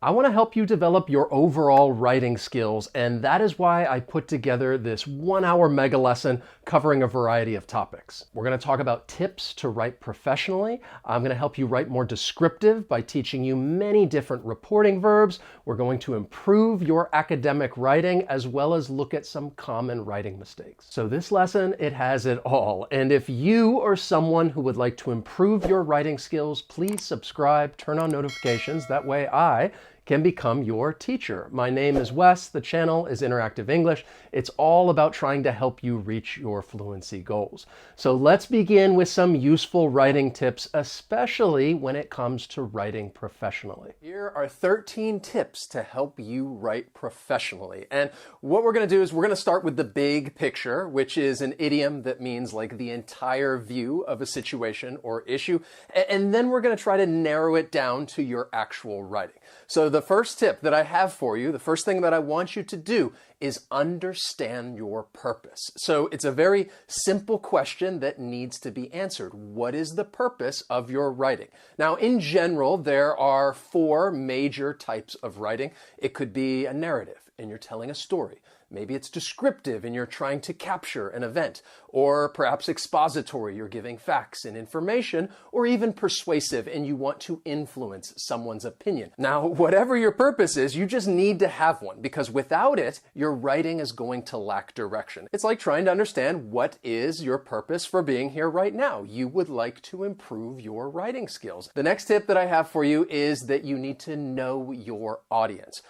I want to help you develop your overall writing skills, and that is why I put together this 1-hour mega lesson covering a variety of topics. We're going to talk about tips to write professionally. I'm going to help you write more descriptive by teaching you many different reporting verbs. We're going to improve your academic writing as well as look at some common writing mistakes. So this lesson, it has it all. And if you are someone who would like to improve your writing skills, please subscribe, turn on notifications. That way I can become your teacher. My name is Wes. The channel is Interactive English. It's all about trying to help you reach your fluency goals. So let's begin with some useful writing tips, especially when it comes to writing professionally. Here are 13 tips to help you write professionally. And what we're going to do is we're going to start with the big picture, which is an idiom that means like the entire view of a situation or issue. And then we're going to try to narrow it down to your actual writing. So the first tip that I have for you, the first thing that I want you to do is understand your purpose. So it's a very simple question that needs to be answered. What is the purpose of your writing? Now, in general, there are 4 major types of writing. It could be a narrative, and you're telling a story. Maybe it's descriptive and you're trying to capture an event, or perhaps expository, you're giving facts and information, or even persuasive and you want to influence someone's opinion. Now, whatever your purpose is, you just need to have one, because without it, your writing is going to lack direction. It's like trying to understand what is your purpose for being here right now. You would like to improve your writing skills. The next tip that I have for you is that you need to know your audience.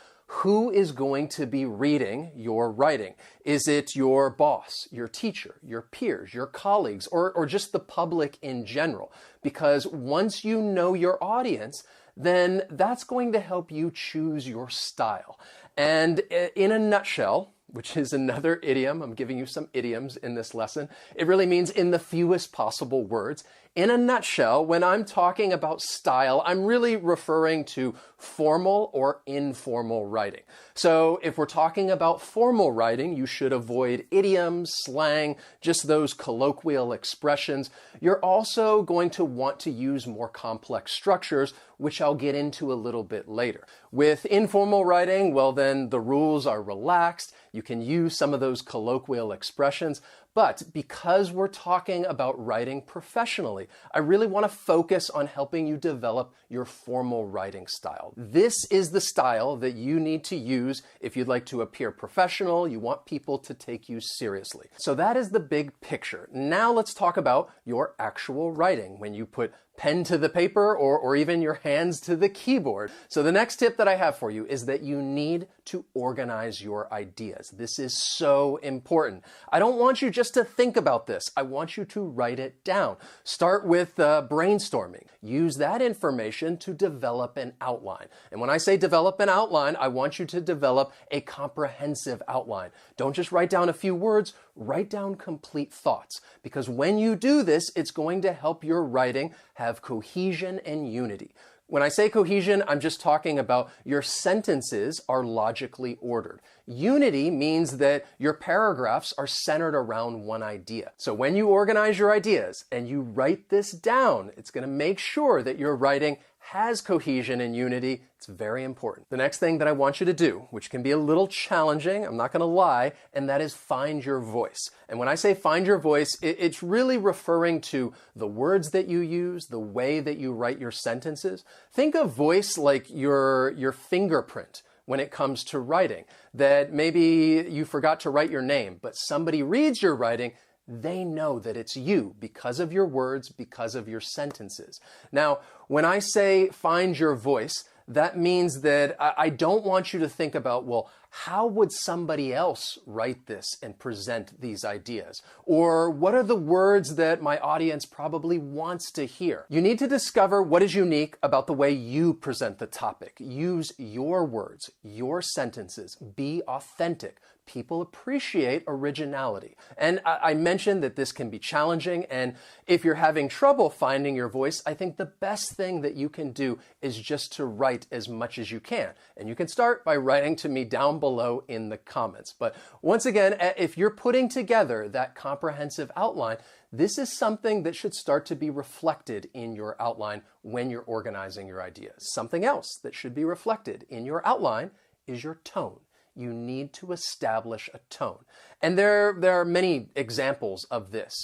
Who is going to be reading your writing? Is it your boss, your teacher, your peers, your colleagues, or just the public in general? Because once you know your audience, then that's going to help you choose your style. And in a nutshell, which is another idiom, I'm giving you some idioms in this lesson, it really means in the fewest possible words. In a nutshell, when I'm talking about style, I'm really referring to formal or informal writing. So if we're talking about formal writing, you should avoid idioms, slang, just those colloquial expressions. You're also going to want to use more complex structures, which I'll get into a little bit later. With informal writing, well then the rules are relaxed. You can use some of those colloquial expressions. But because we're talking about writing professionally, I really want to focus on helping you develop your formal writing style. This is the style that you need to use if you'd like to appear professional, you want people to take you seriously. So that is the big picture. Now let's talk about your actual writing, when you put pen to the paper or even your hands to the keyboard. So the next tip that I have for you is that you need to organize your ideas. This is so important. I don't want you just to think about this. I want you to write it down. Start with brainstorming. Use that information to develop an outline. And when I say develop an outline, I want you to develop a comprehensive outline. Don't just write down a few words, write down complete thoughts. Because when you do this, it's going to help your writing have cohesion and unity. When I say cohesion, I'm just talking about your sentences are logically ordered. Unity means that your paragraphs are centered around one idea. So when you organize your ideas and you write this down, it's going to make sure that your writing has cohesion and unity. It's very important. The next thing that I want you to do, which can be a little challenging, I'm not going to lie, and that is find your voice. And when I say find your voice, it's really referring to the words that you use, the way that you write your sentences. Think of voice like your fingerprint when it comes to writing, that maybe you forgot to write your name, but somebody reads your writing, they know that it's you because of your words, because of your sentences. Now, when I say find your voice, that means that I don't want you to think about, well, how would somebody else write this and present these ideas? Or what are the words that my audience probably wants to hear? You need to discover what is unique about the way you present the topic. Use your words, your sentences, be authentic. People appreciate originality. And I mentioned that this can be challenging, and if you're having trouble finding your voice, I think the best thing that you can do is just to write as much as you can. And you can start by writing to me down down below in the comments. But once again, if you're putting together that comprehensive outline, this is something that should start to be reflected in your outline when you're organizing your ideas. Something else that should be reflected in your outline is your tone. You need to establish a tone. And there are many examples of this.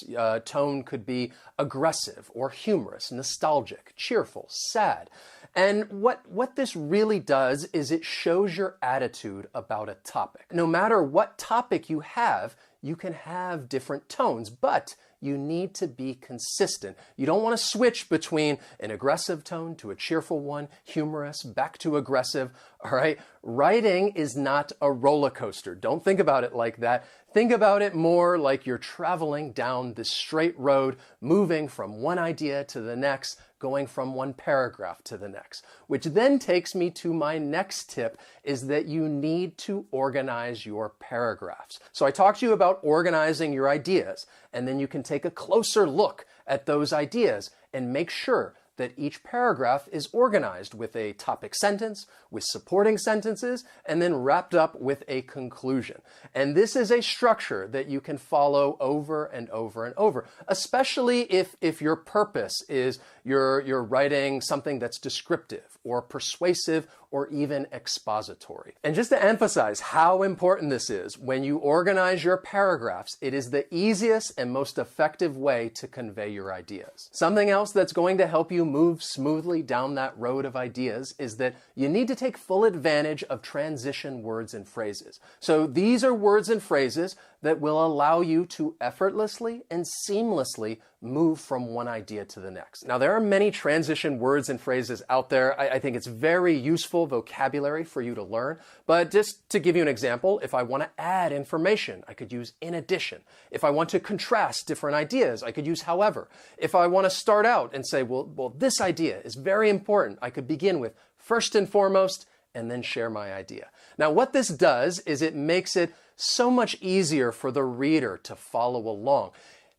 Tone could be aggressive or humorous, nostalgic, cheerful, sad. And what this really does is it shows your attitude about a topic. No matter what topic you can have different tones, but you need to be consistent. You don't want to switch between an aggressive tone to a cheerful one, humorous, back to aggressive, all right? Writing is not a roller coaster. Don't think about it like that. Think about it more like you're traveling down this straight road, moving from one idea to the next, going from one paragraph to the next, which then takes me to my next tip, is that you need to organize your paragraphs. So I talked to you about organizing your ideas, and then you can take a closer look at those ideas and make sure that each paragraph is organized with a topic sentence, with supporting sentences, and then wrapped up with a conclusion. And this is a structure that you can follow over and over and over, especially if your purpose is you're writing something that's descriptive or persuasive or even expository. And just to emphasize how important this is, when you organize your paragraphs, it is the easiest and most effective way to convey your ideas. Something else that's going to help you move smoothly down that road of ideas is that you need to take full advantage of transition words and phrases. So these are words and phrases that will allow you to effortlessly and seamlessly move from one idea to the next. Now, there are many transition words and phrases out there. I think it's very useful vocabulary for you to learn. But just to give you an example, if I want to add information, I could use in addition. If I want to contrast different ideas, I could use however. If I want to start out and say, well, this idea is very important, I could begin with first and foremost, and then share my idea. Now, what this does is it makes it so much easier for the reader to follow along.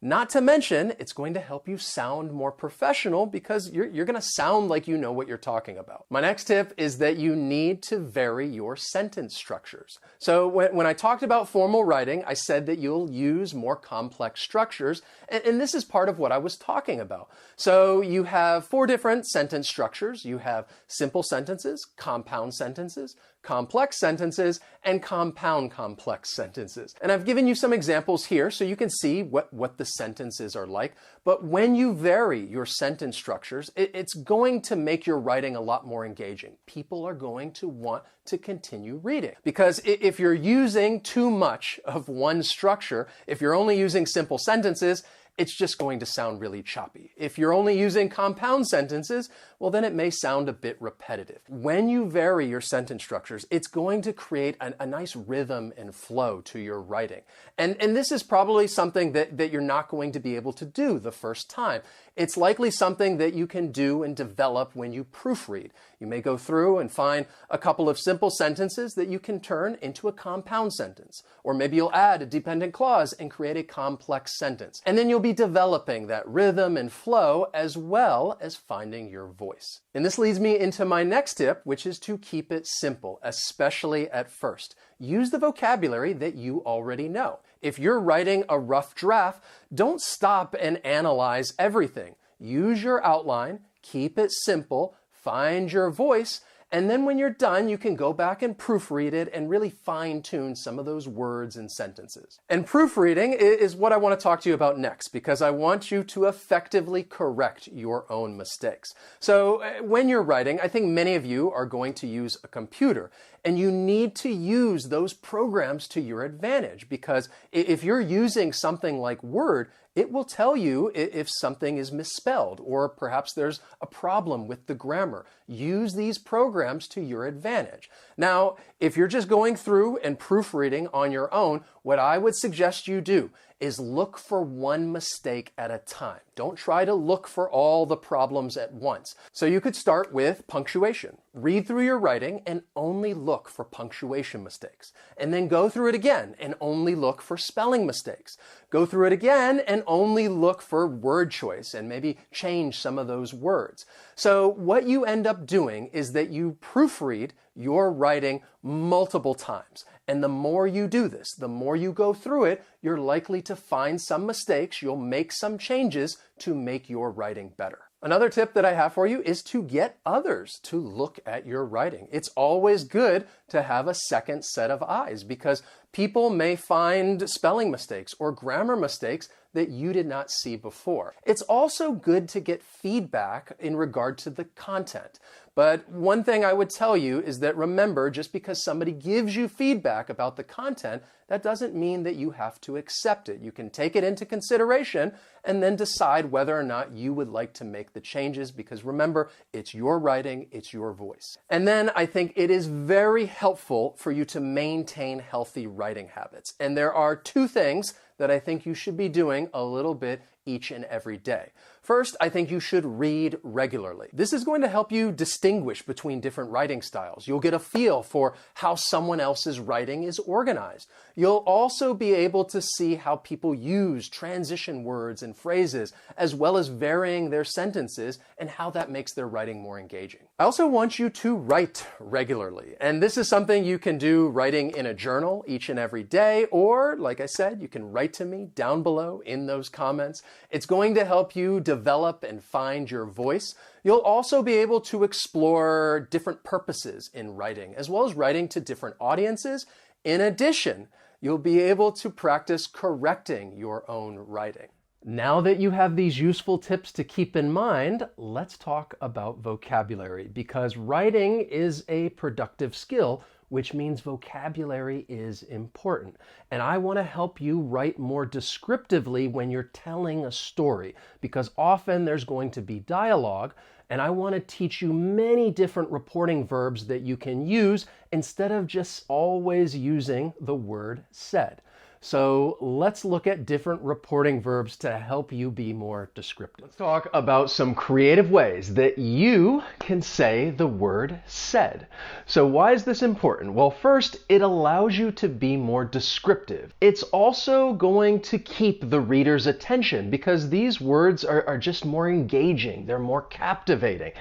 Not to mention, it's going to help you sound more professional because you're going to sound like you know what you're talking about. My next tip is that you need to vary your sentence structures. So when I talked about formal writing, I said that you'll use more complex structures, and this is part of what I was talking about. So you have 4 different sentence structures. You have simple sentences, compound sentences, complex sentences, and compound complex sentences. And I've given you some examples here so you can see what the sentences are like. But when you vary your sentence structures, it's going to make your writing a lot more engaging. People are going to want to continue reading. Because if you're using too much of one structure, if you're only using simple sentences, it's just going to sound really choppy. If you're only using compound sentences, well, then it may sound a bit repetitive. When you vary your sentence structures, it's going to create a nice rhythm and flow to your writing. And this is probably something that you're not going to be able to do the first time. It's likely something that you can do and develop when you proofread. You may go through and find a couple of simple sentences that you can turn into a compound sentence. Or maybe you'll add a dependent clause and create a complex sentence. And then you'll be developing that rhythm and flow as well as finding your voice. And this leads me into my next tip, which is to keep it simple, especially at first. Use the vocabulary that you already know. If you're writing a rough draft, don't stop and analyze everything. Use your outline, keep it simple, find your voice, and then when you're done, you can go back and proofread it and really fine-tune some of those words and sentences. And proofreading is what I want to talk to you about next, because I want you to effectively correct your own mistakes. So when you're writing, I think many of you are going to use a computer, and you need to use those programs to your advantage, because if you're using something like Word, it will tell you if something is misspelled or perhaps there's a problem with the grammar. Use these programs to your advantage. Now, if you're just going through and proofreading on your own, what I would suggest you do is look for one mistake at a time. Don't try to look for all the problems at once. So you could start with punctuation. Read through your writing and only look for punctuation mistakes. And then go through it again and only look for spelling mistakes. Go through it again and only look for word choice and maybe change some of those words. So what you end up doing is that you proofread your writing multiple times. And the more you do this, the more you go through it, you're likely to find some mistakes. You'll make some changes to make your writing better. Another tip that I have for you is to get others to look at your writing. It's always good to have a second set of eyes because people may find spelling mistakes or grammar mistakes that you did not see before. It's also good to get feedback in regard to the content. But one thing I would tell you is that remember, just because somebody gives you feedback about the content, that doesn't mean that you have to accept it. You can take it into consideration and then decide whether or not you would like to make the changes because remember, it's your writing, it's your voice. And then I think it is very helpful for you to maintain healthy writing habits. And there are two things that I think you should be doing a little bit each and every day. First, I think you should read regularly. This is going to help you distinguish between different writing styles. You'll get a feel for how someone else's writing is organized. You'll also be able to see how people use transition words and phrases, as well as varying their sentences and how that makes their writing more engaging. I also want you to write regularly. And this is something you can do writing in a journal each and every day, or like I said, you can write to me down below in those comments. It's going to help you develop and find your voice. You'll also be able to explore different purposes in writing, as well as writing to different audiences. In addition, you'll be able to practice correcting your own writing. Now that you have these useful tips to keep in mind, let's talk about vocabulary, because writing is a productive skill, which means vocabulary is important. And I want to help you write more descriptively when you're telling a story, because often there's going to be dialogue, and I want to teach you many different reporting verbs that you can use instead of just always using the word said. So let's look at different reporting verbs to help you be more descriptive. Let's talk about some creative ways that you can say the word said. So why is this important? Well, first, it allows you to be more descriptive. It's also going to keep the reader's attention because these words are just more engaging. They're more captivating.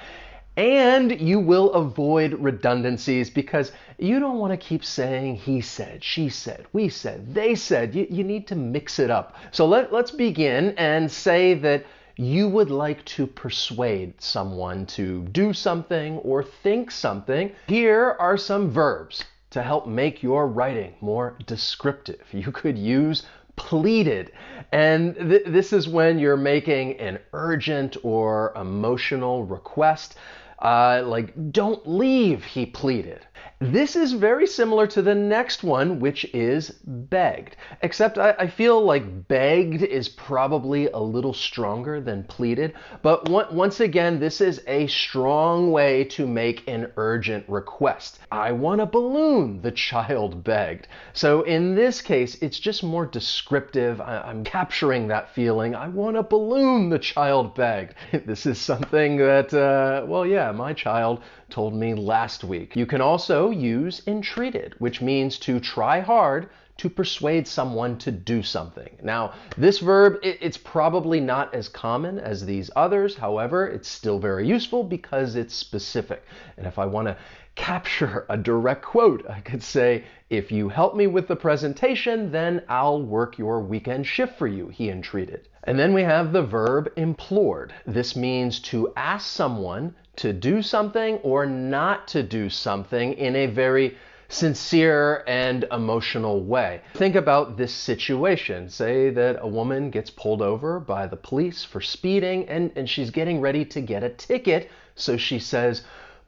And you will avoid redundancies because you don't want to keep saying he said, she said, we said, they said. You need to mix it up. So let's begin and say that you would like to persuade someone to do something or think something. Here are some verbs to help make your writing more descriptive. You could use pleaded. And this is when you're making an urgent or emotional request. Like, don't leave, he pleaded. This is very similar to the next one, which is begged. Except I feel like begged is probably a little stronger than pleaded. But once again, this is a strong way to make an urgent request. I want a balloon, the child begged. So in this case, it's just more descriptive. I'm capturing that feeling. I want a balloon, the child begged. This is something that, well, yeah, my child told me last week. You can also use entreated, which means to try hard to persuade someone to do something. Now, this verb, it's probably not as common as these others. However, it's still very useful because it's specific. And if I want to capture a direct quote, I could say, if you help me with the presentation, then I'll work your weekend shift for you, he entreated. And then we have the verb implored. This means to ask someone to do something or not to do something in a very sincere and emotional way. Think about this situation. Say that a woman gets pulled over by the police for speeding and she's getting ready to get a ticket. So she says,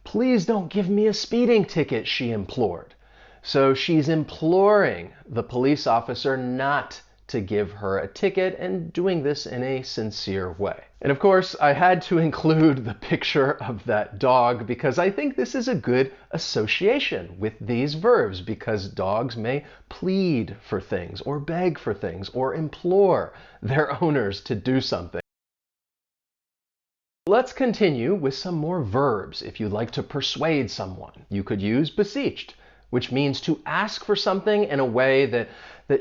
"Please don't give me a speeding ticket," she implored. So she's imploring the police officer not to give her a ticket and doing this in a sincere way. And of course, I had to include the picture of that dog because I think this is a good association with these verbs because dogs may plead for things or beg for things or implore their owners to do something. Let's continue with some more verbs if you'd like to persuade someone. You could use beseeched, which means to ask for something in a way that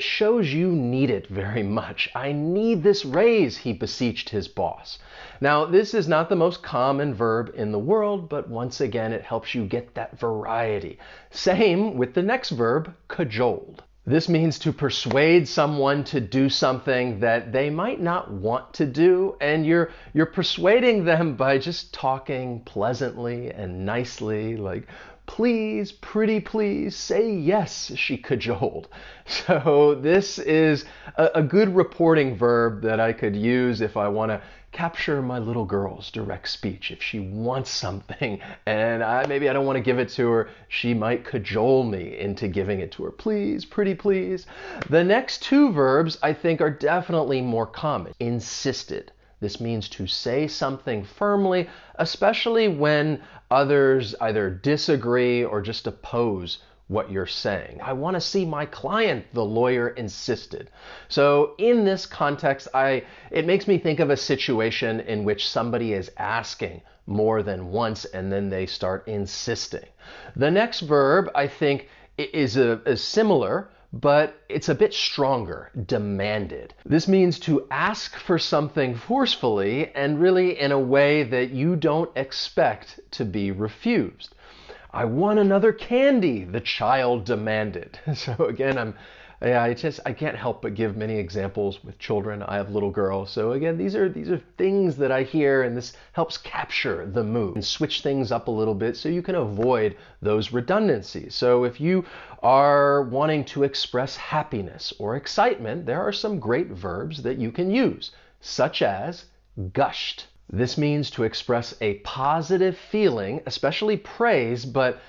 shows you need it very much. I need this raise, he beseeched his boss. Now, this is not the most common verb in the world, but once again, it helps you get that variety. Same with the next verb, cajoled. This means to persuade someone to do something that they might not want to do, and you're persuading them by just talking pleasantly and nicely, like, please, pretty please, say yes, she cajoled. So this is a good reporting verb that I could use if I want to capture my little girl's direct speech. If she wants something and maybe I don't want to give it to her, she might cajole me into giving it to her. Please, pretty please. The next two verbs I think are definitely more common. Insisted. This means to say something firmly, especially when others either disagree or just oppose what you're saying. I want to see my client, the lawyer insisted. So in this context, it makes me think of a situation in which somebody is asking more than once and then they start insisting. The next verb, I think, is similar, but it's a bit stronger, demanded. This means to ask for something forcefully and really in a way that you don't expect to be refused. I want another candy, the child demanded. So again, I can't help but give many examples with children. I have little girls. So again, these are things that I hear, and this helps capture the mood and switch things up a little bit so you can avoid those redundancies. So if you are wanting to express happiness or excitement, there are some great verbs that you can use, such as gushed. This means to express a positive feeling, especially praise, but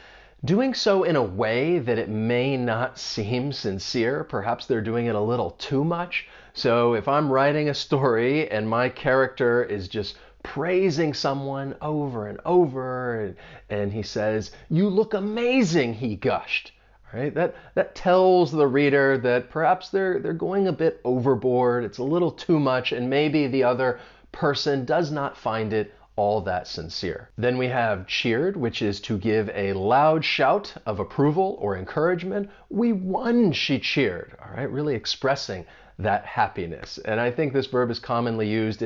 doing so in a way that it may not seem sincere. Perhaps they're doing it a little too much. So if I'm writing a story and my character is just praising someone over and over, and he says, "You look amazing," he gushed. Right? That tells the reader that perhaps they're going a bit overboard, it's a little too much, and maybe the other person does not find it all that sincere. Then we have cheered, which is to give a loud shout of approval or encouragement. We won, she cheered. All right, really expressing that happiness. And I think this verb is commonly used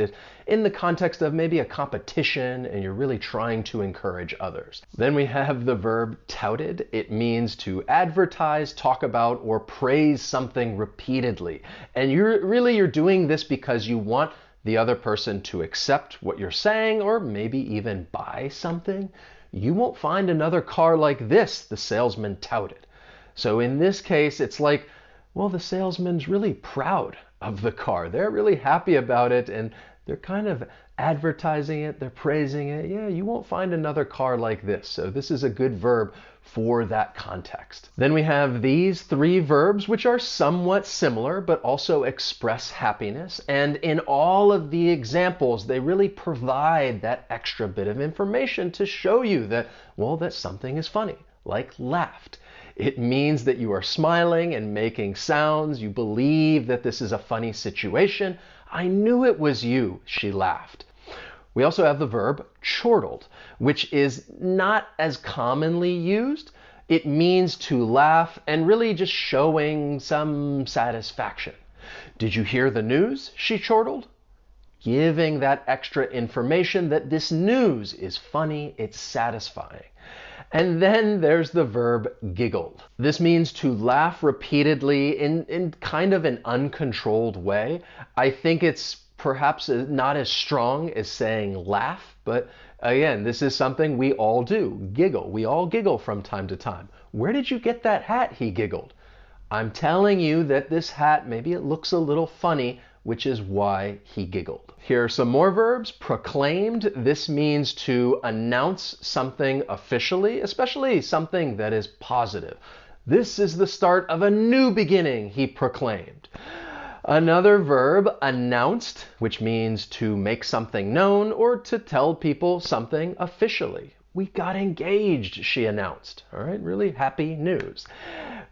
in the context of maybe a competition and you're really trying to encourage others. Then we have the verb touted. It means to advertise, talk about, or praise something repeatedly. And you're doing this because you want the other person to accept what you're saying or maybe even buy something. You won't find another car like this, the salesman touted. So in this case, it's like, well, the salesman's really proud of the car. They're really happy about it and they're kind of advertising it, they're praising it. Yeah, you won't find another car like this. So this is a good verb for that context. Then we have these three verbs, which are somewhat similar, but also express happiness. And in all of the examples, they really provide that extra bit of information to show you that, well, that something is funny, like laughed. It means that you are smiling and making sounds. You believe that this is a funny situation. I knew it was you, she laughed. We also have the verb chortled, which is not as commonly used. It means to laugh and really just showing some satisfaction. Did you hear the news? She chortled. Giving that extra information that this news is funny, it's satisfying. And then there's the verb giggled. This means to laugh repeatedly in kind of an uncontrolled way. I think it's perhaps not as strong as saying laugh, but again, this is something we all do, giggle. We all giggle from time to time. Where did you get that hat? He giggled. I'm telling you that this hat, maybe it looks a little funny, which is why he giggled. Here are some more verbs. Proclaimed. This means to announce something officially, especially something that is positive. This is the start of a new beginning, he proclaimed. Another verb, announced, which means to make something known or to tell people something officially. We got engaged, she announced. All right, really happy news.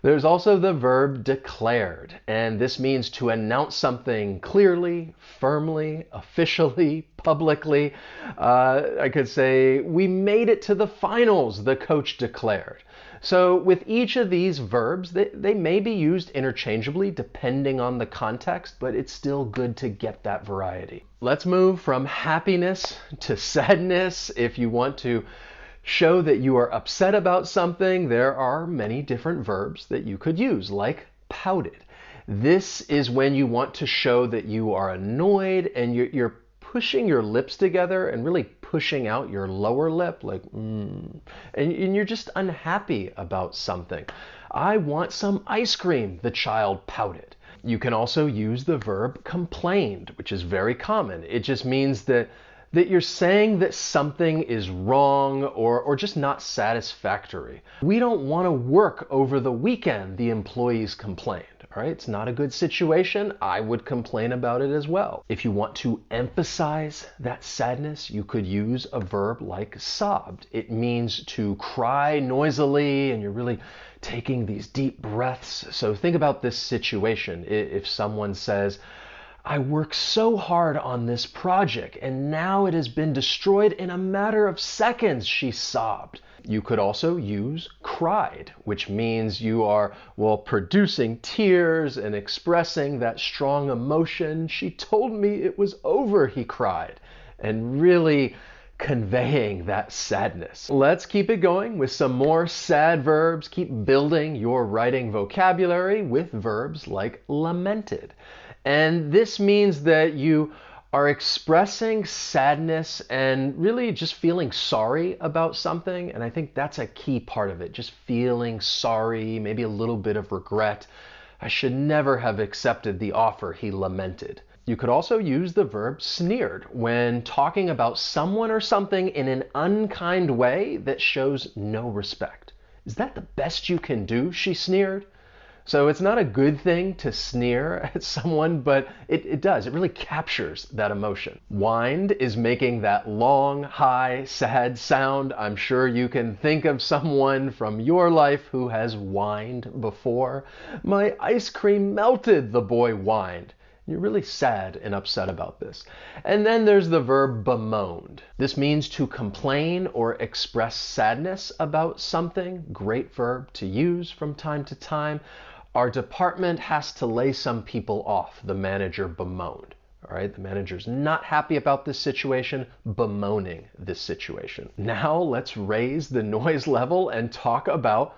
There's also the verb declared, and this means to announce something clearly, firmly, officially, publicly. I could say, we made it to the finals, the coach declared. So with each of these verbs, they may be used interchangeably depending on the context, but it's still good to get that variety. Let's move from happiness to sadness. If you want to show that you are upset about something, there are many different verbs that you could use, like pouted. This is when you want to show that you are annoyed and you're pushing your lips together and really pushing out your lower lip, like, and you're just unhappy about something. I want some ice cream, the child pouted. You can also use the verb complained, which is very common. It just means that you're saying that something is wrong or just not satisfactory. We don't want to work over the weekend, the employees complained. All right, it's not a good situation. I would complain about it as well. If you want to emphasize that sadness, you could use a verb like sobbed. It means to cry noisily, and you're really taking these deep breaths. So think about this situation. If someone says, I worked so hard on this project and now it has been destroyed in a matter of seconds, she sobbed. You could also use cried, which means you are, producing tears and expressing that strong emotion. She told me it was over, he cried, and really conveying that sadness. Let's keep it going with some more sad verbs. Keep building your writing vocabulary with verbs like lamented. And this means that you are expressing sadness and really just feeling sorry about something. And I think that's a key part of it, just feeling sorry, maybe a little bit of regret. I should never have accepted the offer, he lamented. You could also use the verb sneered when talking about someone or something in an unkind way that shows no respect. Is that the best you can do? She sneered. So it's not a good thing to sneer at someone, but it does. It really captures that emotion. Whined is making that long, high, sad sound. I'm sure you can think of someone from your life who has whined before. My ice cream melted, the boy whined. You're really sad and upset about this. And then there's the verb bemoaned. This means to complain or express sadness about something. Great verb to use from time to time. Our department has to lay some people off, the manager bemoaned. All right, the manager's not happy about this situation, bemoaning this situation. Now let's raise the noise level and talk about,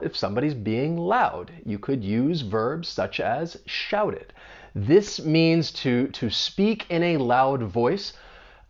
if somebody's being loud. You could use verbs such as shouted. This means to speak in a loud voice,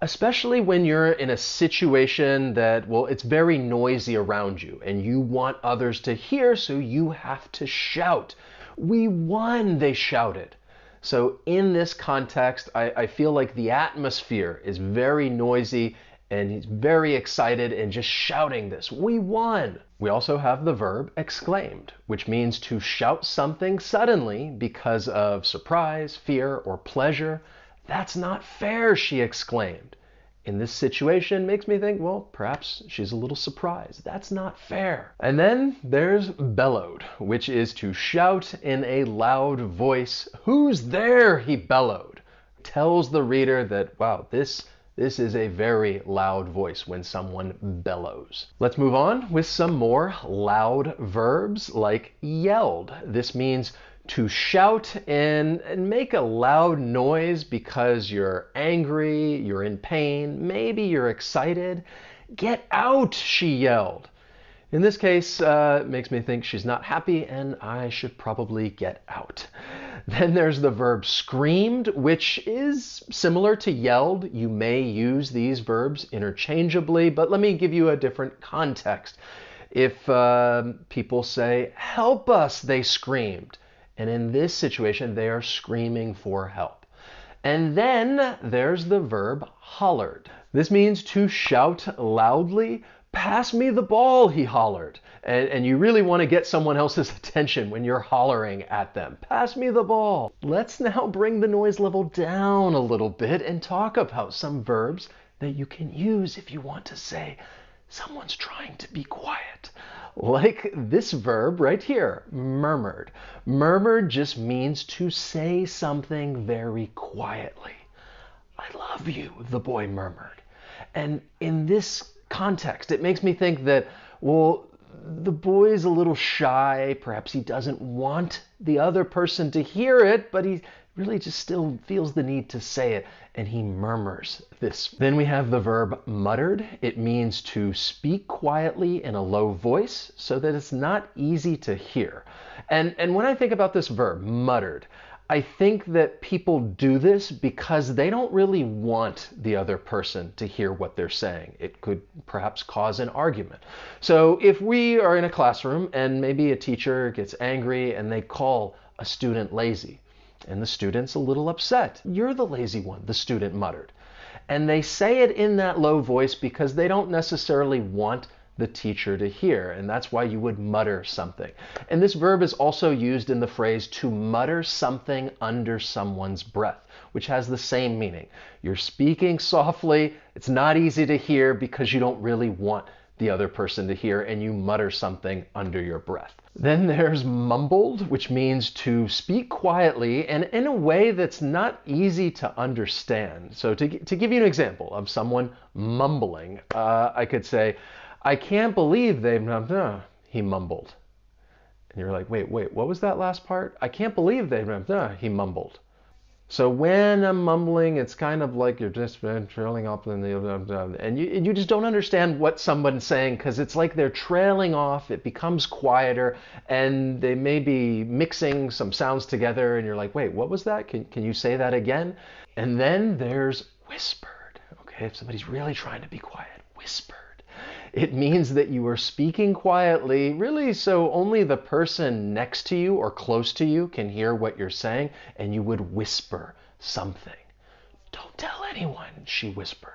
especially when you're in a situation that, it's very noisy around you and you want others to hear, so you have to shout. We won, they shouted. So in this context, I feel like the atmosphere is very noisy and he's very excited and just shouting this. We won. We also have the verb exclaimed, which means to shout something suddenly because of surprise, fear, or pleasure. That's not fair, she exclaimed. In this situation makes me think, perhaps she's a little surprised. That's not fair. And then there's bellowed, which is to shout in a loud voice. Who's there? He bellowed. Tells the reader that, this is a very loud voice when someone bellows. Let's move on with some more loud verbs like yelled. This means to shout and make a loud noise because you're angry, you're in pain, maybe you're excited. Get out, she yelled. In this case, it makes me think she's not happy and I should probably get out. Then there's the verb screamed, which is similar to yelled. You may use these verbs interchangeably, but let me give you a different context. If people say, help us, they screamed. And in this situation, they are screaming for help. And then there's the verb hollered. This means to shout loudly. Pass me the ball, he hollered. And you really want to get someone else's attention when you're hollering at them. Pass me the ball. Let's now bring the noise level down a little bit and talk about some verbs that you can use if you want to say someone's trying to be quiet. Like this verb right here, murmured. Murmured just means to say something very quietly. I love you, the boy murmured. And in this context, it makes me think that, well, the boy's a little shy. Perhaps he doesn't want the other person to hear it, but he really just still feels the need to say it, and he murmurs this. Then we have the verb muttered. It means to speak quietly in a low voice so that it's not easy to hear. And when I think about this verb, muttered, I think that people do this because they don't really want the other person to hear what they're saying. It could perhaps cause an argument. So if we are in a classroom and maybe a teacher gets angry and they call a student lazy, and the student's a little upset. You're the lazy one, the student muttered. And they say it in that low voice because they don't necessarily want the teacher to hear, and that's why you would mutter something. And this verb is also used in the phrase to mutter something under someone's breath, which has the same meaning. You're speaking softly, it's not easy to hear because you don't really want the other person to hear, and you mutter something under your breath. Then there's mumbled, which means to speak quietly and in a way that's not easy to understand. So to give you an example of someone mumbling, I could say, I can't believe they've, he mumbled. And you're like, wait, what was that last part? I can't believe they've, he mumbled. So when I'm mumbling, it's kind of like you're just trailing off and you just don't understand what someone's saying because it's like they're trailing off, it becomes quieter, and they may be mixing some sounds together and you're like, wait, what was that? Can you say that again? And then there's whispered. Okay, if somebody's really trying to be quiet, whispered. It means that you are speaking quietly, really so only the person next to you or close to you can hear what you're saying, and you would whisper something. Don't tell anyone, she whispered.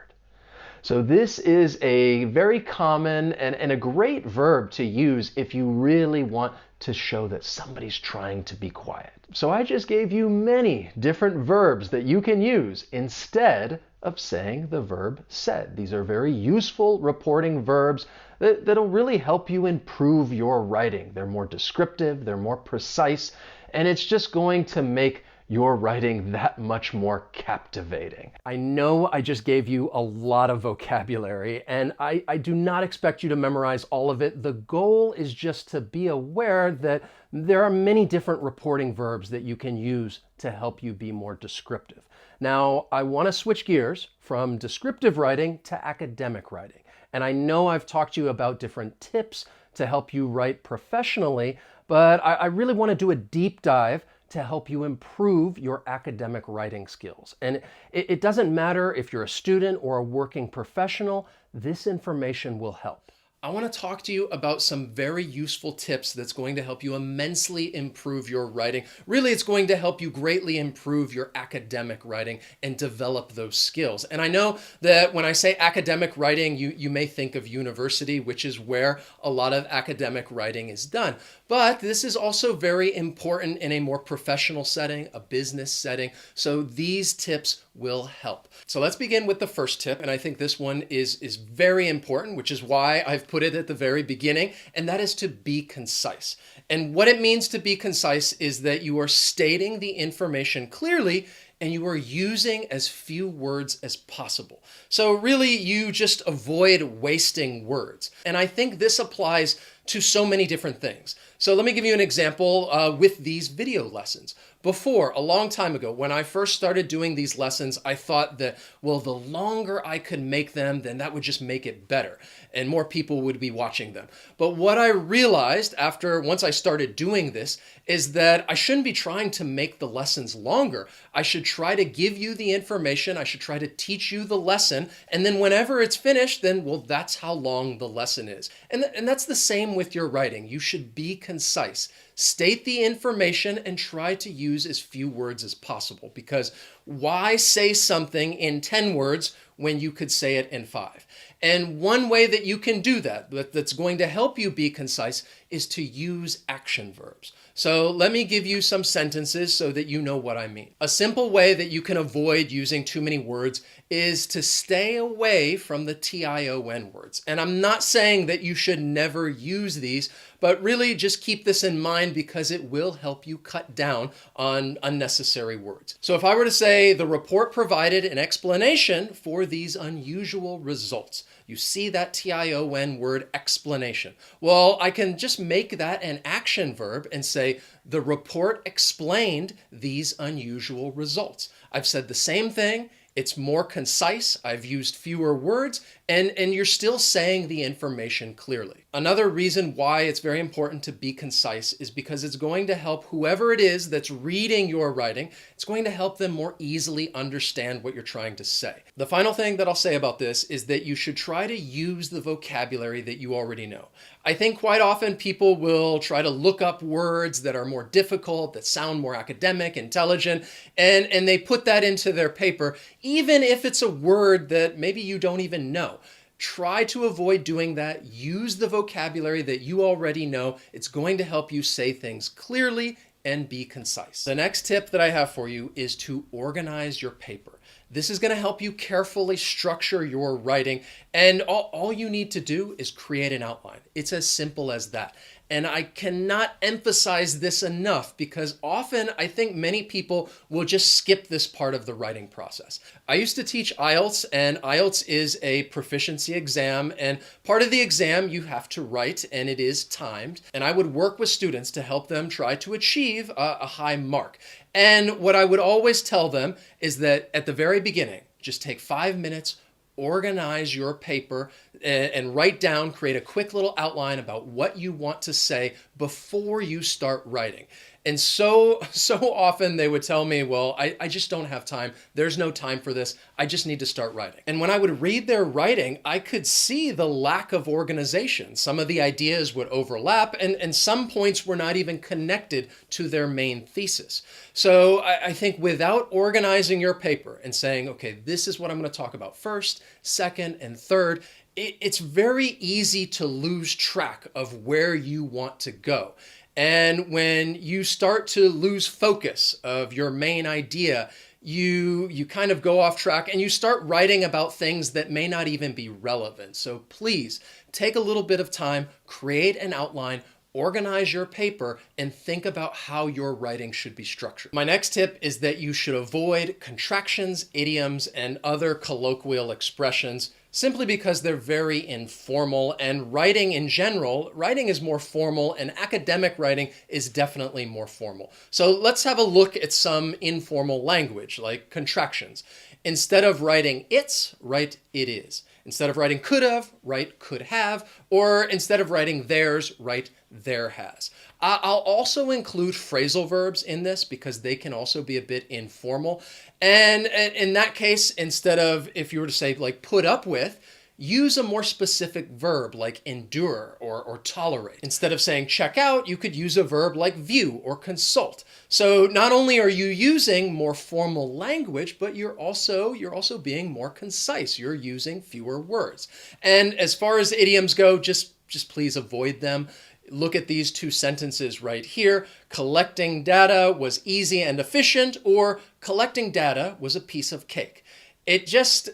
So this is a very common and a great verb to use if you really want to show that somebody's trying to be quiet. So I just gave you many different verbs that you can use instead of saying the verb said. These are very useful reporting verbs that'll really help you improve your writing. They're more descriptive, they're more precise, and it's just going to make your writing that much more captivating. I know I just gave you a lot of vocabulary, and I do not expect you to memorize all of it. The goal is just to be aware that there are many different reporting verbs that you can use to help you be more descriptive. Now, I want to switch gears from descriptive writing to academic writing. And I know I've talked to you about different tips to help you write professionally, but I really want to do a deep dive to help you improve your academic writing skills. And it doesn't matter if you're a student or a working professional, this information will help. I want to talk to you about some very useful tips that's going to help you immensely improve your writing. Really, it's going to help you greatly improve your academic writing and develop those skills. And I know that when I say academic writing, you may think of university, which is where a lot of academic writing is done. But this is also very important in a more professional setting, a business setting. So these tips will help. So let's begin with the first tip. And I think this one is very important, which is why I've put it at the very beginning, and that is to be concise. And what it means to be concise is that you are stating the information clearly and you are using as few words as possible. So really, you just avoid wasting words. And I think this applies to so many different things. So let me give you an example with these video lessons. Before, a long time ago, when I first started doing these lessons, I thought that, well, the longer I could make them, then that would just make it better and more people would be watching them. But what I realized once I started doing this is that I shouldn't be trying to make the lessons longer. I should try to give you the information. I should try to teach you the lesson. And then whenever it's finished, then, well, that's how long the lesson is. And that's the same with your writing. You should be concise. State the information and try to use as few words as possible, because why say something in 10 words when you could say it in 5? And one way that you can do that, that's going to help you be concise, is to use action verbs. So let me give you some sentences so that you know what I mean. A simple way that you can avoid using too many words is to stay away from the TION words. And I'm not saying that you should never use these, but really just keep this in mind because it will help you cut down on unnecessary words. So if I were to say the report provided an explanation for these unusual results, you see that TION word explanation. Well, I can just make that an action verb and say the report explained these unusual results. I've said the same thing. It's more concise. I've used fewer words, and you're still saying the information clearly. Another reason why it's very important to be concise is because it's going to help whoever it is that's reading your writing, it's going to help them more easily understand what you're trying to say. The final thing that I'll say about this is that you should try to use the vocabulary that you already know. I think quite often people will try to look up words that are more difficult, that sound more academic, intelligent, and they put that into their paper, even if it's a word that maybe you don't even know. Try to avoid doing that. Use the vocabulary that you already know. It's going to help you say things clearly and be concise. The next tip that I have for you is to organize your paper. This is going to help you carefully structure your writing, and all you need to do is create an outline. It's as simple as that. And I cannot emphasize this enough because often I think many people will just skip this part of the writing process. I used to teach IELTS, and IELTS is a proficiency exam, and part of the exam you have to write, and it is timed. And I would work with students to help them try to achieve a high mark. And what I would always tell them is that at the very beginning, just take 5 minutes, organize your paper and write down, create a quick little outline about what you want to say before you start writing. And so often they would tell me, well, I just don't have time. There's no time for this. I just need to start writing. And when I would read their writing, I could see the lack of organization. Some of the ideas would overlap, and some points were not even connected to their main thesis. So I think without organizing your paper and saying, okay, this is what I'm going to talk about first, second, and third, it's very easy to lose track of where you want to go. And when you start to lose focus of your main idea, you kind of go off track and you start writing about things that may not even be relevant. So please take a little bit of time, create an outline, organize your paper, and think about how your writing should be structured. My next tip is that you should avoid contractions, idioms, and other colloquial expressions simply because they're very informal, and writing in general, writing is more formal, and academic writing is definitely more formal. So let's have a look at some informal language like contractions. Instead of writing it's, write it is. Instead of writing could have, write could have, or instead of writing theirs, write there has. I'll also include phrasal verbs in this because they can also be a bit informal. And in that case, instead of, if you were to say like put up with, use a more specific verb like endure or tolerate. Instead of saying check out, you could use a verb like view or consult. So not only are you using more formal language, but you're also being more concise. You're using fewer words. And as far as idioms go, just please avoid them. Look at these two sentences right here. Collecting data was easy and efficient, or collecting data was a piece of cake. It just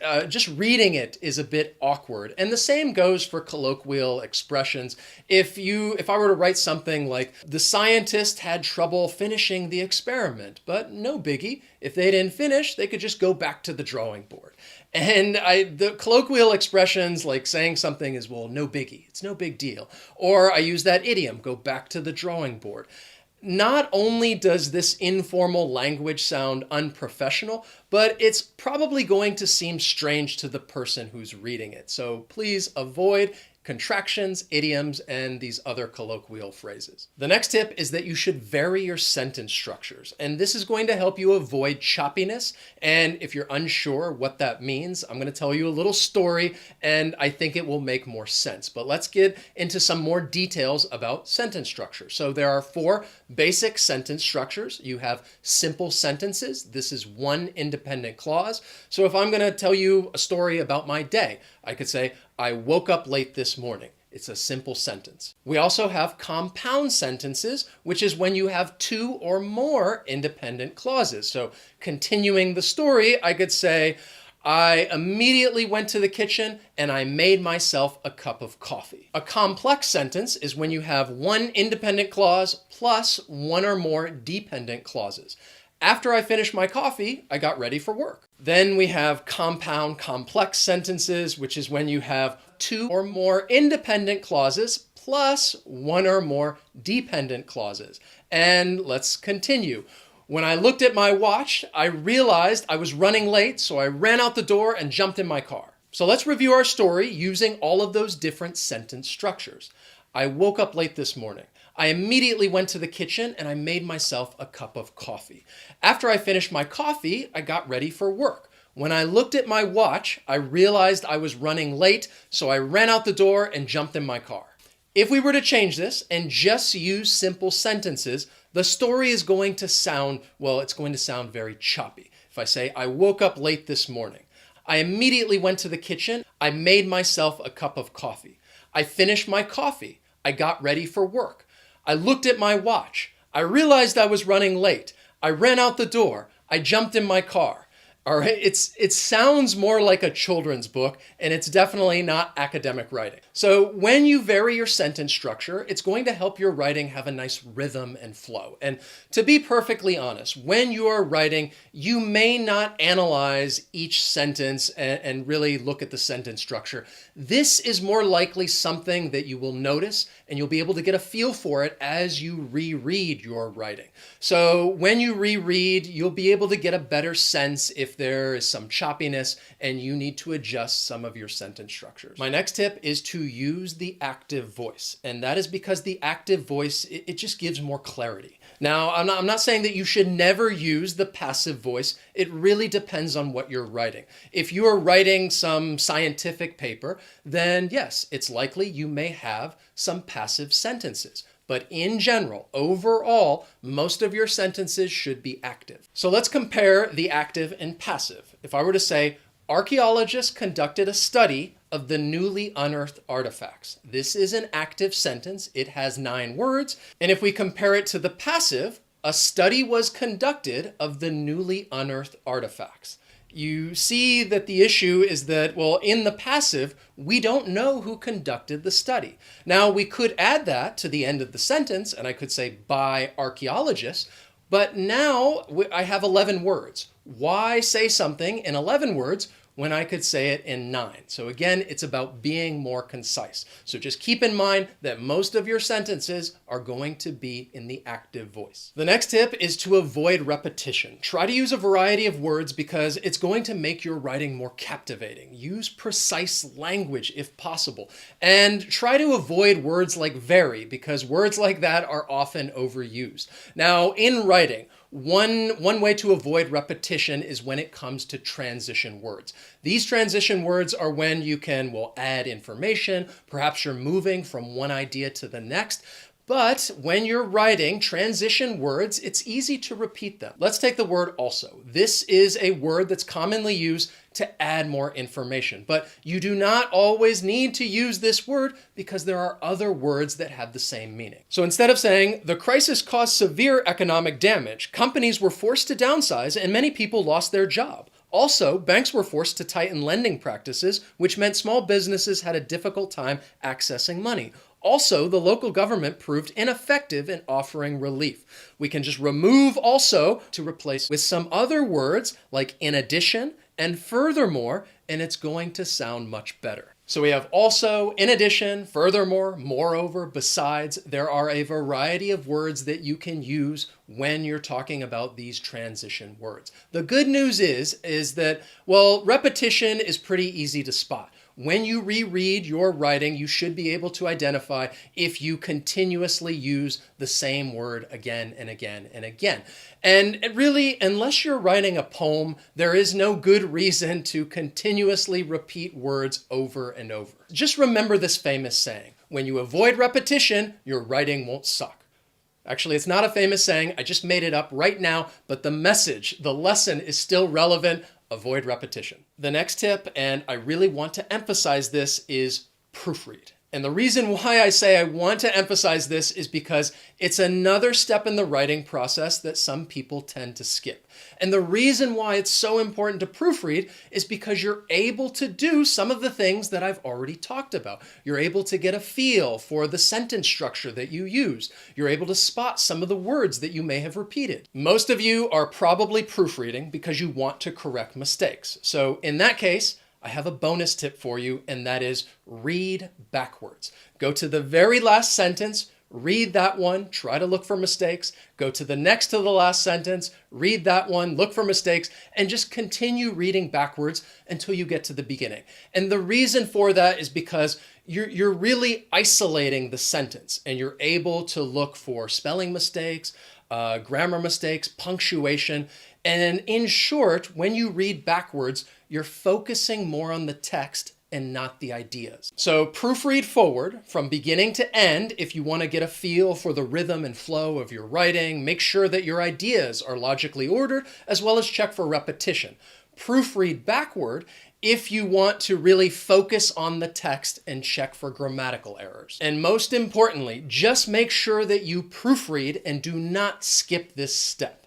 reading it is a bit awkward. And the same goes for colloquial expressions. If I were to write something like, the scientist had trouble finishing the experiment, but no biggie. If they didn't finish, they could just go back to the drawing board. And the colloquial expressions like saying something is, well, no biggie. It's no big deal. Or I use that idiom, go back to the drawing board. Not only does this informal language sound unprofessional, but it's probably going to seem strange to the person who's reading it. So please avoid contractions, idioms, and these other colloquial phrases. The next tip is that you should vary your sentence structures, and this is going to help you avoid choppiness. And if you're unsure what that means, I'm going to tell you a little story, and I think it will make more sense. But let's get into some more details about sentence structure. So there are 4 basic sentence structures. You have simple sentences. This is one independent clause. So if I'm going to tell you a story about my day, I could say, I woke up late this morning. It's a simple sentence. We also have compound sentences, which is when you have two or more independent clauses. So continuing the story, I could say, I immediately went to the kitchen and I made myself a cup of coffee. A complex sentence is when you have one independent clause plus one or more dependent clauses. After I finished my coffee, I got ready for work. Then we have compound complex sentences, which is when you have two or more independent clauses plus one or more dependent clauses. And let's continue. When I looked at my watch, I realized I was running late, so I ran out the door and jumped in my car. So let's review our story using all of those different sentence structures. I woke up late this morning. I immediately went to the kitchen and I made myself a cup of coffee. After I finished my coffee, I got ready for work. When I looked at my watch, I realized I was running late, so I ran out the door and jumped in my car. If we were to change this and just use simple sentences, the story is going to sound, well, it's going to sound very choppy. If I say, I woke up late this morning. I immediately went to the kitchen. I made myself a cup of coffee. I finished my coffee. I got ready for work. I looked at my watch. I realized I was running late. I ran out the door. I jumped in my car. All right, it sounds more like a children's book, and it's definitely not academic writing. So when you vary your sentence structure, it's going to help your writing have a nice rhythm and flow. And to be perfectly honest, when you are writing, you may not analyze each sentence and really look at the sentence structure. This is more likely something that you will notice, and you'll be able to get a feel for it as you reread your writing. So when you reread, you'll be able to get a better sense if there is some choppiness and you need to adjust some of your sentence structures. My next tip is to use the active voice. And that is because the active voice, it just gives more clarity. Now, I'm not saying that you should never use the passive voice. It really depends on what you're writing. If you are writing some scientific paper, then yes, it's likely you may have some passive sentences. But in general, overall, most of your sentences should be active. So let's compare the active and passive. If I were to say, archaeologists conducted a study of the newly unearthed artifacts. This is an active sentence. It has 9 words. And if we compare it to the passive, a study was conducted of the newly unearthed artifacts. You see that the issue is that, well, in the passive, we don't know who conducted the study. Now, we could add that to the end of the sentence, and I could say by archaeologists, but now I have 11 words. Why say something in 11 words when I could say it in 9? So again, it's about being more concise. So just keep in mind that most of your sentences are going to be in the active voice. The next tip is to avoid repetition. Try to use a variety of words because it's going to make your writing more captivating. Use precise language if possible. And try to avoid words like very because words like that are often overused. Now, in writing, one way to avoid repetition is when it comes to transition words. These transition words are when you can, add information. Perhaps you're moving from one idea to the next. But when you're writing transition words, it's easy to repeat them. Let's take the word also. This is a word that's commonly used to add more information, but you do not always need to use this word because there are other words that have the same meaning. So instead of saying, the crisis caused severe economic damage, companies were forced to downsize and many people lost their job. Also, banks were forced to tighten lending practices, which meant small businesses had a difficult time accessing money. Also, the local government proved ineffective in offering relief. We can just remove also to replace with some other words like in addition and furthermore, and it's going to sound much better. So we have also, in addition, furthermore, moreover, besides. There are a variety of words that you can use when you're talking about these transition words. The good news is that, repetition is pretty easy to spot. When you reread your writing, you should be able to identify if you continuously use the same word again and again and again. And really, unless you're writing a poem, there is no good reason to continuously repeat words over and over. Just remember this famous saying, when you avoid repetition, your writing won't suck. Actually, it's not a famous saying. I just made it up right now, but the message, the lesson is still relevant. Avoid repetition. The next tip, and I really want to emphasize this, is proofread. And the reason why I say I want to emphasize this is because it's another step in the writing process that some people tend to skip. And the reason why it's so important to proofread is because you're able to do some of the things that I've already talked about. You're able to get a feel for the sentence structure that you use. You're able to spot some of the words that you may have repeated. Most of you are probably proofreading because you want to correct mistakes. So in that case, I have a bonus tip for you, and that is read backwards. Go to the very last sentence, read that one, try to look for mistakes. Go to the next to the last sentence, read that one, look for mistakes, and just continue reading backwards until you get to the beginning. And the reason for that is because you're really isolating the sentence, and you're able to look for spelling mistakes, grammar mistakes, punctuation. And in short, when you read backwards, you're focusing more on the text and not the ideas. So proofread forward from beginning to end if you want to get a feel for the rhythm and flow of your writing. Make sure that your ideas are logically ordered, as well as check for repetition. Proofread backward if you want to really focus on the text and check for grammatical errors. And most importantly, just make sure that you proofread and do not skip this step.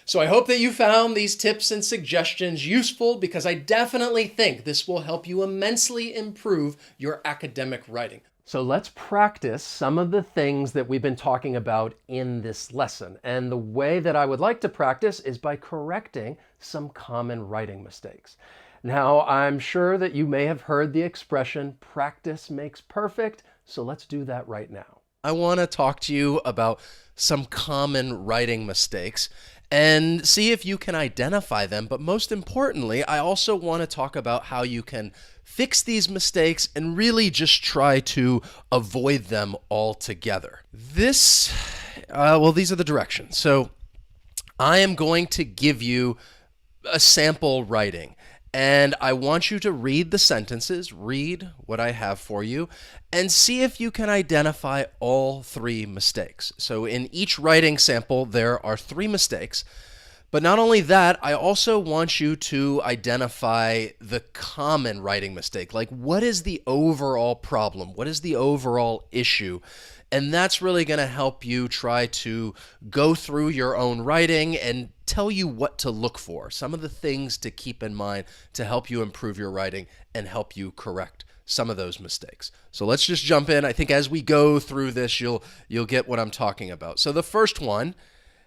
So I hope that you found these tips and suggestions useful, because I definitely think this will help you immensely improve your academic writing. So let's practice some of the things that we've been talking about in this lesson. And the way that I would like to practice is by correcting some common writing mistakes. Now, I'm sure that you may have heard the expression, practice makes perfect, so let's do that right now. I want to talk to you about some common writing mistakes and see if you can identify them. But most importantly, I also want to talk about how you can fix these mistakes and really just try to avoid them altogether. These are the directions. So I am going to give you a sample writing, and I want you to read the sentences, read what I have for you, and see if you can identify all three mistakes. So in each writing sample, there are three mistakes. But not only that, I also want you to identify the common writing mistake. Like, what is the overall problem? What is the overall issue? And that's really going to help you try to go through your own writing and tell you what to look for, some of the things to keep in mind to help you improve your writing and help you correct some of those mistakes. So let's just jump in. I think as we go through this, you'll get what I'm talking about. So the first one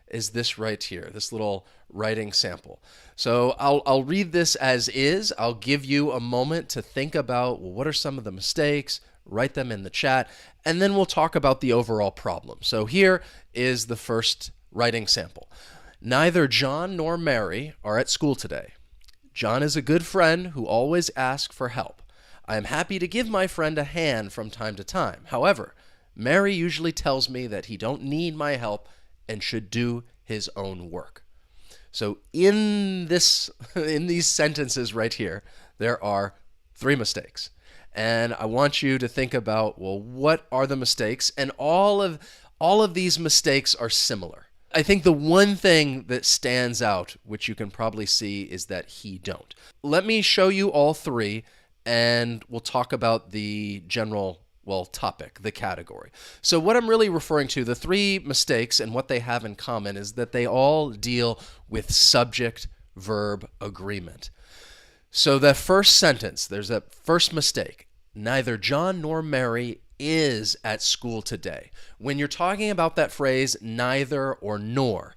is this right here, this little writing sample. So I'll read this as is. I'll give you a moment to think about, well, what are some of the mistakes? Write them in the chat, and then we'll talk about the overall problem. So here is the first writing sample. Neither John nor Mary are at school today. John is a good friend who always asks for help. I am happy to give my friend a hand from time to time. However, Mary usually tells me that he don't need my help and should do his own work. So in these sentences right here, there are three mistakes. And I want you to think about, well, what are the mistakes? And all of these mistakes are similar. I think the one thing that stands out, which you can probably see, is that he don't. Let me show you all three, and we'll talk about the general, topic, the category. So what I'm really referring to, the three mistakes and what they have in common is that they all deal with subject-verb agreement. So the first sentence, there's that first mistake. Neither John nor Mary is at school today. When you're talking about that phrase, neither or nor,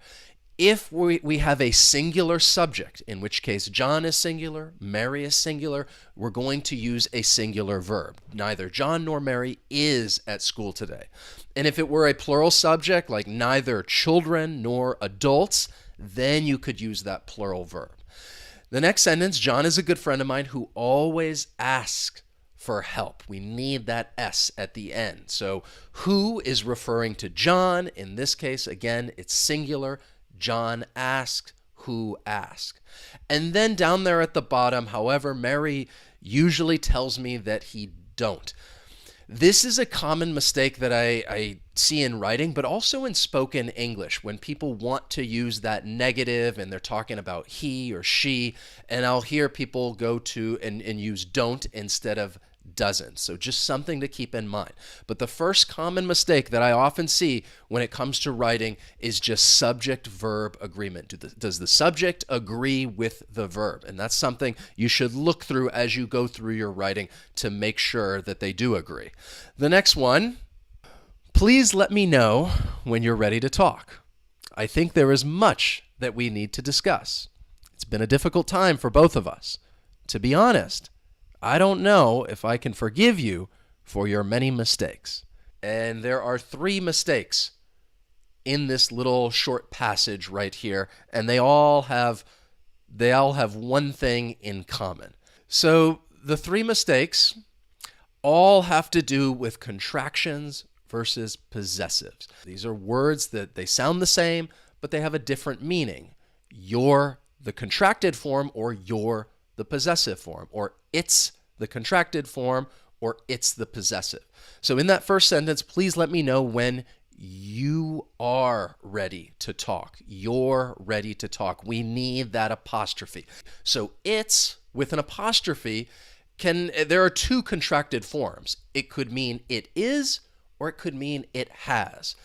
if we have a singular subject, in which case John is singular, Mary is singular, we're going to use a singular verb. Neither John nor Mary is at school today. And if it were a plural subject, like neither children nor adults, then you could use that plural verb. The next sentence, John is a good friend of mine who always asks for help. We need that S at the end. So who is referring to John? In this case, again, it's singular. John asks, who asks. And then down there at the bottom, however, Mary usually tells me that he don't. This is a common mistake that I see in writing, but also in spoken English, when people want to use that negative and they're talking about he or she, and I'll hear people go to and use don't instead of doesn't. So just something to keep in mind. But the first common mistake that I often see when it comes to writing is just subject-verb agreement. Does the subject agree with the verb? And that's something you should look through as you go through your writing to make sure that they do agree. The next one, please let me know when you're ready to talk. I think there is much that we need to discuss. It's been a difficult time for both of us. To be honest, I don't know if I can forgive you for your many mistakes. And there are 3 mistakes in this little short passage right here, and they all have one thing in common. So the 3 mistakes all have to do with contractions versus possessives. These are words that they sound the same, but they have a different meaning. You're the contracted form, or you're the possessive form, or it's the contracted form, or it's the possessive. So in that first sentence, please let me know when you are ready to talk. You're ready to talk. We need that apostrophe. So it's with an apostrophe there are 2 contracted forms. It could mean it is, or it could mean it has.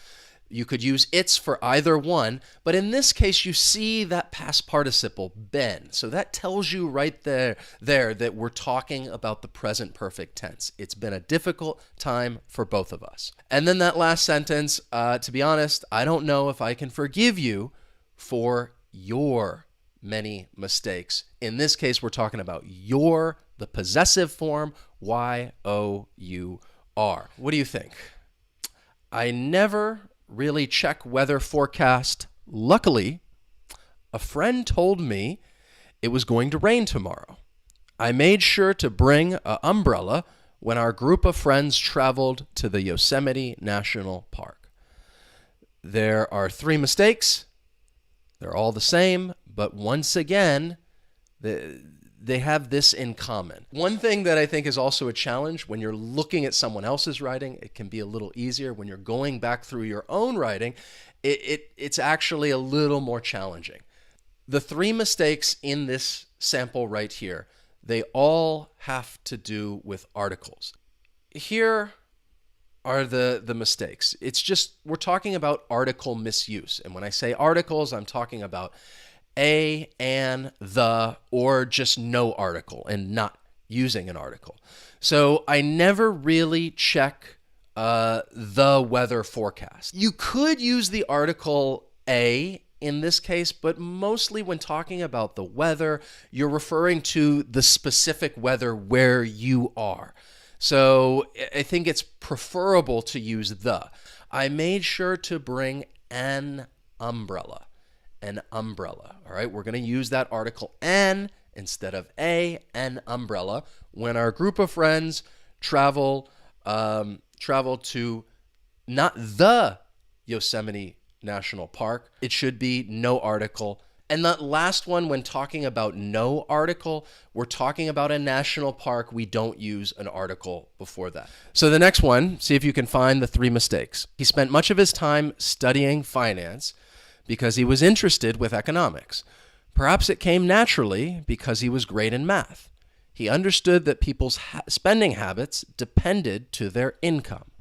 You could use it's for either one, but in this case, you see that past participle, been. So that tells you right there that we're talking about the present perfect tense. It's been a difficult time for both of us. And then that last sentence, to be honest, I don't know if I can forgive you for your many mistakes. In this case, we're talking about your, the possessive form, Y-O-U-R. What do you think? I never really check weather forecast. Luckily, a friend told me it was going to rain tomorrow. I made sure to bring an umbrella when our group of friends traveled to the Yosemite National Park. There are 3 mistakes. They're all the same, but once again, they have this in common. One thing that I think is also a challenge when you're looking at someone else's writing, it can be a little easier. When you're going back through your own writing, it's actually a little more challenging. The 3 mistakes in this sample right here, they all have to do with articles. Here are the mistakes. It's just, we're talking about article misuse. And when I say articles, I'm talking about a, an, the, or just no article and not using an article. So I never really check the weather forecast. You could use the article a in this case, but mostly when talking about the weather, you're referring to the specific weather where you are. So I think it's preferable to use the. I made sure to bring an umbrella. An umbrella. All right, we're going to use that article an instead of an umbrella when our group of friends travel to not the Yosemite National Park. It should be no article. And that last one, when talking about no article, we're talking about a national park. We don't use an article before that. So the next one, see if you can find the 3 mistakes. He spent much of his time studying finance because he was interested with economics. Perhaps it came naturally because he was great in math. He understood that people's spending habits depended to their income.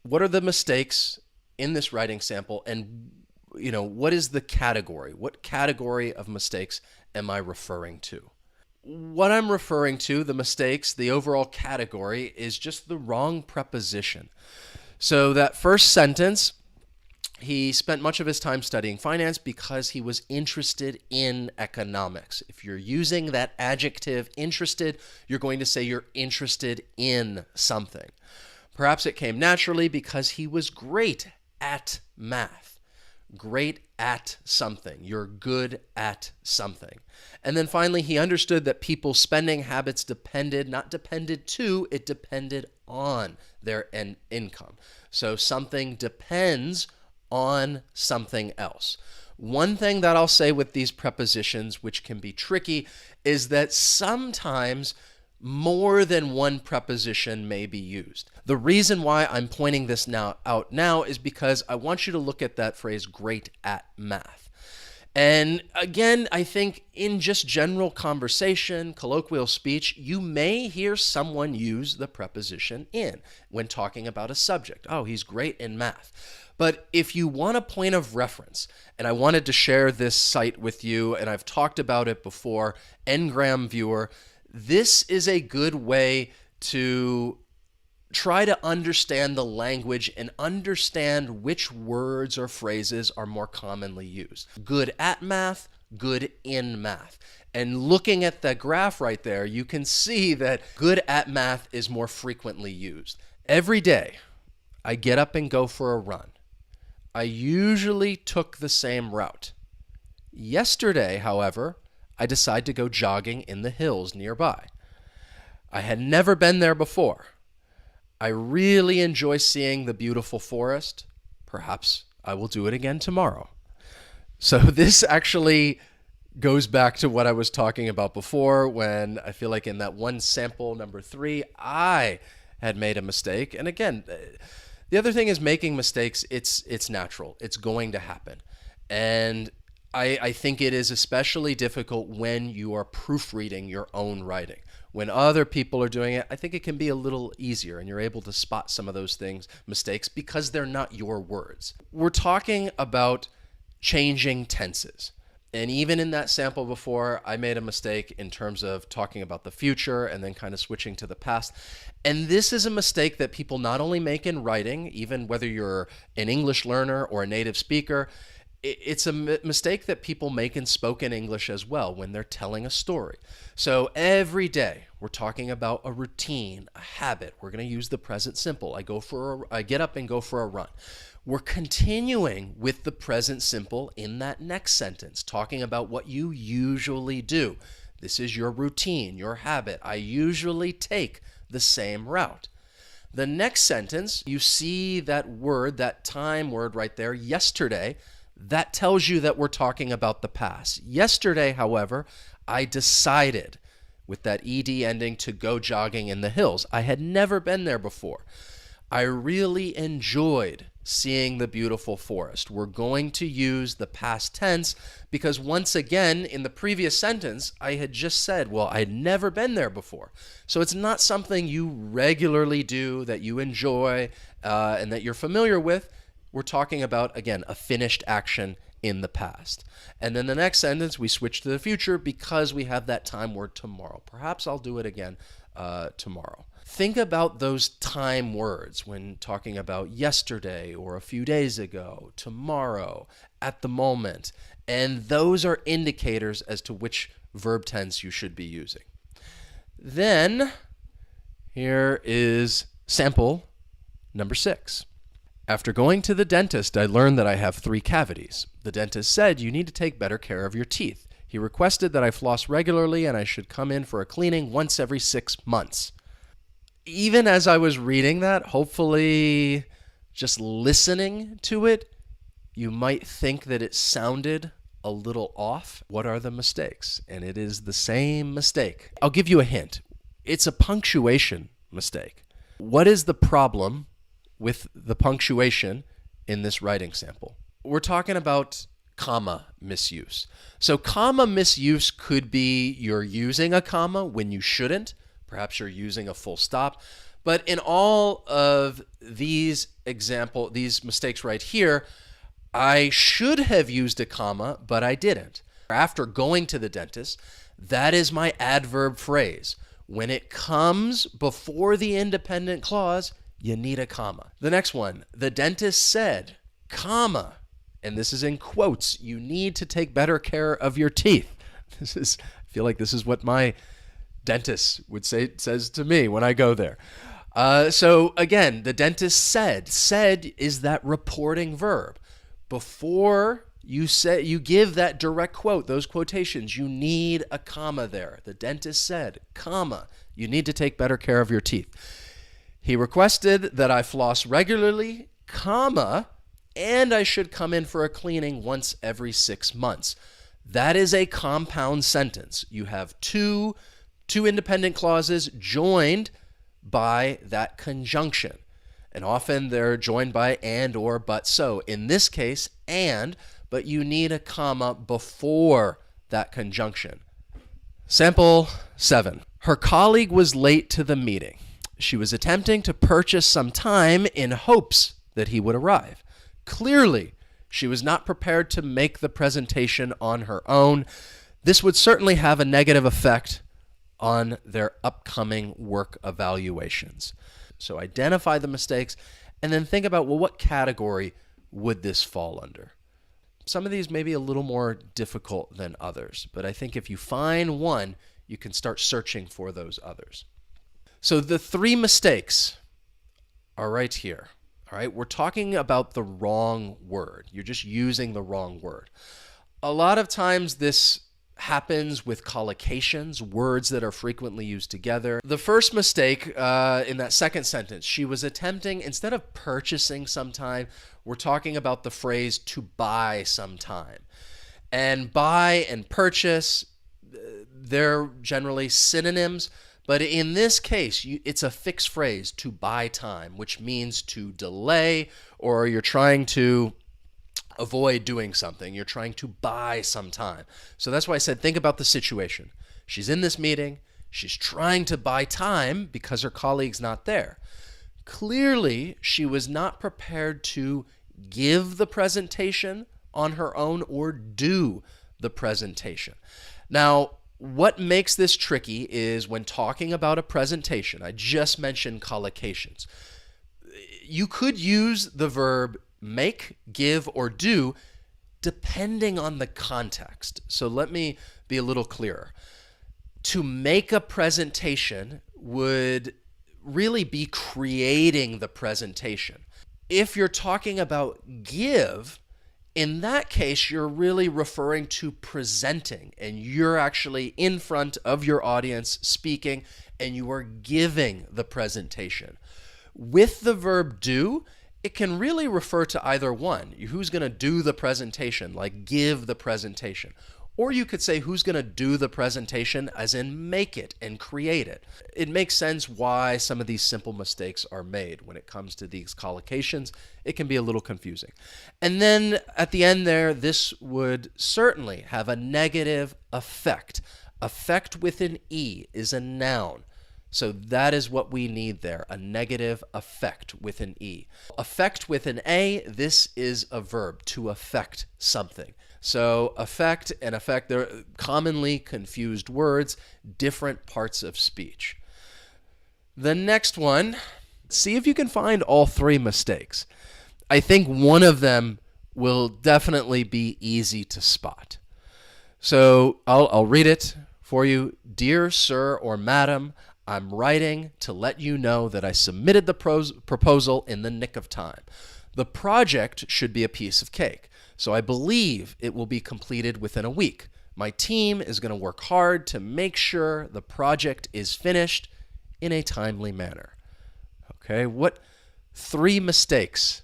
What are the mistakes in this writing sample, and what is the category? What category of mistakes am I referring to? What I'm referring to, the mistakes, the overall category, is just the wrong preposition. So that first sentence, he spent much of his time studying finance because he was interested in economics. If you're using that adjective interested, you're going to say you're interested in something. Perhaps it came naturally because he was great at math. Great at something. You're good at something. And then finally, he understood that people's spending habits not depended to, it depended on their income. So something depends on something else. One thing that I'll say with these prepositions, which can be tricky, is that sometimes more than one preposition may be used. The reason why I'm pointing this out now is because I want you to look at that phrase, great at math. And again, I think in just general conversation, colloquial speech, you may hear someone use the preposition in when talking about a subject. Oh, he's great in math. But if you want a point of reference, and I wanted to share this site with you, and I've talked about it before, Ngram Viewer, this is a good way to try to understand the language and understand which words or phrases are more commonly used. Good at math, good in math. And looking at the graph right there, you can see that good at math is more frequently used. Every day, I get up and go for a run. I usually took the same route. Yesterday, however, I decided to go jogging in the hills nearby. I had never been there before. I really enjoy seeing the beautiful forest. Perhaps I will do it again tomorrow. So this actually goes back to what I was talking about before when I feel like in that one sample number 3, I had made a mistake. And again, the other thing is making mistakes, it's natural. It's going to happen. And I think it is especially difficult when you are proofreading your own writing. When other people are doing it, I think it can be a little easier and you're able to spot some of those mistakes because they're not your words. We're talking about changing tenses. And even in that sample before, I made a mistake in terms of talking about the future and then kind of switching to the past. And this is a mistake that people not only make in writing, even whether you're an English learner or a native speaker, it's a mistake that people make in spoken English as well when they're telling a story. So every day we're talking about a routine, a habit. We're going to use the present simple. I get up and go for a run. We're continuing with the present simple in that next sentence, talking about what you usually do. This is your routine, your habit. I usually take the same route. The next sentence, you see that word, that time word right there, yesterday. That tells you that we're talking about the past. Yesterday, however, I decided with that ed ending to go jogging in the hills. I had never been there before. I really enjoyed seeing the beautiful forest. We're going to use the past tense because once again, in the previous sentence, I had just said, well, I had never been there before. So it's not something you regularly do, that you enjoy, and that you're familiar with. We're talking about, again, a finished action in the past. And then the next sentence, we switch to the future because we have that time word tomorrow. Perhaps I'll do it again tomorrow. Think about those time words when talking about yesterday or a few days ago, tomorrow, at the moment. And those are indicators as to which verb tense you should be using. Then, here is sample number 6. After going to the dentist, I learned that I have 3 cavities. The dentist said, you need to take better care of your teeth. He requested that I floss regularly and I should come in for a cleaning once every 6 months. Even as I was reading that, hopefully just listening to it, you might think that it sounded a little off. What are the mistakes? And it is the same mistake. I'll give you a hint. It's a punctuation mistake. What is the problem with the punctuation in this writing sample? We're talking about comma misuse. So comma misuse could be you're using a comma when you shouldn't. Perhaps you're using a full stop. But in all of these mistakes right here, I should have used a comma, but I didn't. After going to the dentist, that is my adverb phrase. When it comes before the independent clause, you need a comma. The next one, the dentist said, comma, and this is in quotes, you need to take better care of your teeth. I feel like this is what my dentist says to me when I go there. So again, the dentist said is that reporting verb. Before you give that direct quote, those quotations, you need a comma there. The dentist said, comma, you need to take better care of your teeth. He requested that I floss regularly, comma, and I should come in for a cleaning once every 6 months. That is a compound sentence. You have two independent clauses joined by that conjunction. And often they're joined by and or but so. In this case, and but you need a comma before that conjunction. Sample 7. Her colleague was late to the meeting. She was attempting to purchase some time in hopes that he would arrive. Clearly, she was not prepared to make the presentation on her own. This would certainly have a negative effect on their upcoming work evaluations. So identify the mistakes and then think about, well, what category would this fall under? Some of these may be a little more difficult than others, but I think if you find one, you can start searching for those others. So the 3 mistakes are right here. All right, we're talking about the wrong word. You're just using the wrong word. A lot of times this happens with collocations, words that are frequently used together. The first mistake in that second sentence, she was attempting, instead of purchasing some time, we're talking about the phrase to buy some time. And buy and purchase, they're generally synonyms. But in this case, it's a fixed phrase, to buy time, which means to delay, or you're trying to avoid doing something. You're trying to buy some time. So that's why I said think about the situation. She's in this meeting. She's trying to buy time because her colleague's not there. Clearly, she was not prepared to give the presentation on her own or do the presentation. Now, what makes this tricky is when talking about a presentation, I just mentioned collocations. You could use the verb make, give, or do depending on the context. So let me be a little clearer. To make a presentation would really be creating the presentation. If you're talking about give, in that case, you're really referring to presenting, and you're actually in front of your audience speaking, and you are giving the presentation. With the verb do, it can really refer to either one. Who's going to do the presentation, like give the presentation. Or you could say who's going to do the presentation, as in make it and create it. It makes sense why some of these simple mistakes are made when it comes to these collocations. It can be a little confusing. And then at the end there, this would certainly have a negative effect. Effect with an E is a noun. So that is what we need there, a negative effect with an E. Effect with an A, this is a verb, to affect something. So affect and effect, they're commonly confused words, different parts of speech. The next one, see if you can find all 3 mistakes. I think one of them will definitely be easy to spot. So I'll read it for you. Dear sir or madam, I'm writing to let you know that I submitted the proposal in the nick of time. The project should be a piece of cake, so I believe it will be completed within a week. My team is going to work hard to make sure the project is finished in a timely manner. Okay, what 3 mistakes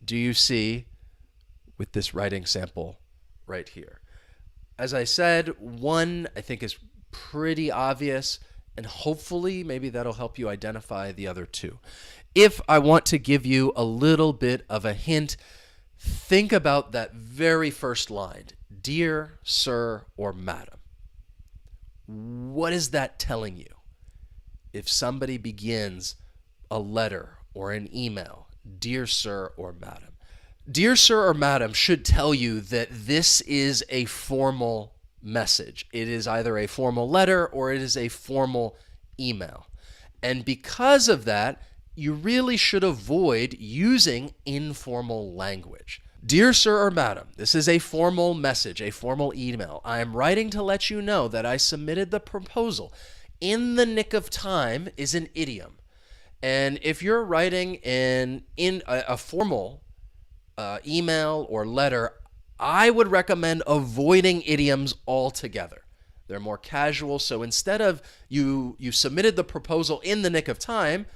do you see with this writing sample right here? As I said, one I think is pretty obvious, and hopefully maybe that'll help you identify the other 2. If I want to give you a little bit of a hint, think about that very first line, dear sir or madam. What is that telling you? If somebody begins a letter or an email, dear sir or madam. Dear sir or madam should tell you that this is a formal message. It is either a formal letter or it is a formal email. And because of that, you really should avoid using informal language. Dear sir or madam, this is a formal message, a formal email. I am writing to let you know that I submitted the proposal. In the nick of time is an idiom. And if you're writing in a formal email or letter, I would recommend avoiding idioms altogether. They're more casual. So instead of you submitted the proposal in the nick of time,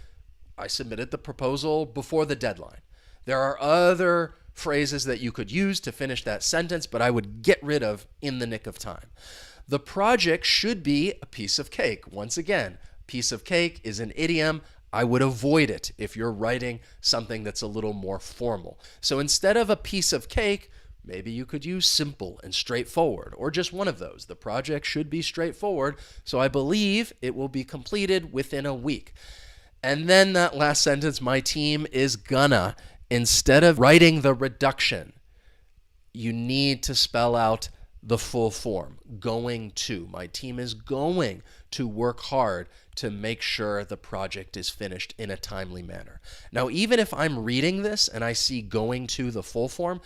I submitted the proposal before the deadline. There are other phrases that you could use to finish that sentence, but I would get rid of in the nick of time. The project should be a piece of cake. Once again, piece of cake is an idiom. I would avoid it if you're writing something that's a little more formal. So instead of a piece of cake, Maybe you could use simple and straightforward, or just one of those. The project should be straightforward, so I believe it will be completed within a week. And then that last sentence, my team is gonna, instead of writing the reduction, you need to spell out the full form. Going to. My team is going to work hard to make sure the project is finished in a timely manner. Now, even if I'm reading this and I see going to the full form,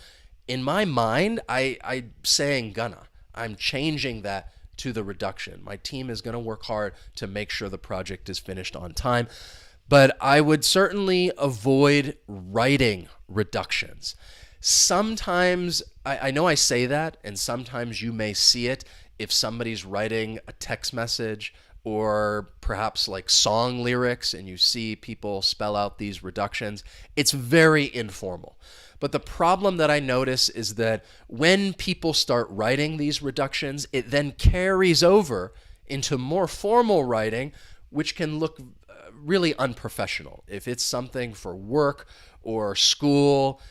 in my mind, I'm saying gonna. I'm changing that to the reduction. My team is going to work hard to make sure the project is finished on time. But I would certainly avoid writing reductions. Sometimes, I know I say that, and sometimes you may see it if somebody's writing a text message or perhaps like song lyrics and you see people spell out these reductions. It's very informal. But the problem that I notice is that when people start writing these reductions, it then carries over into more formal writing, which can look really unprofessional. If it's something for work or school,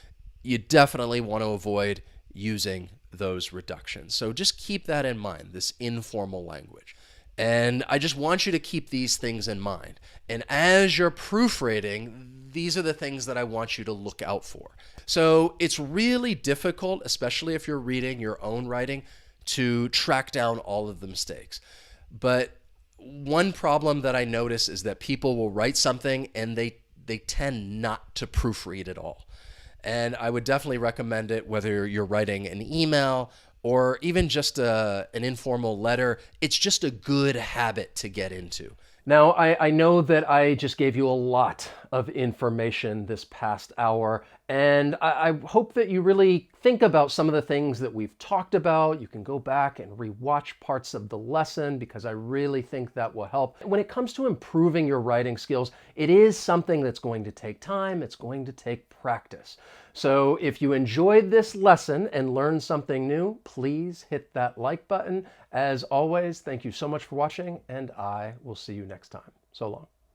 you definitely want to avoid using those reductions. So just keep that in mind, this informal language. And I just want you to keep these things in mind. And as you're proofreading, these are the things that I want you to look out for. So it's really difficult, especially if you're reading your own writing, to track down all of the mistakes. But one problem that I notice is that people will write something and they tend not to proofread at all. And I would definitely recommend it whether you're writing an email or even just an informal letter. It's just a good habit to get into. Now, I know that I just gave you a lot of information this past hour, and I hope that you really think about some of the things that we've talked about. You can go back and rewatch parts of the lesson because I really think that will help. When it comes to improving your writing skills, it is something that's going to take time. It's going to take practice. So if you enjoyed this lesson and learned something new, please hit that like button. As always, thank you so much for watching, and I will see you next time. So long.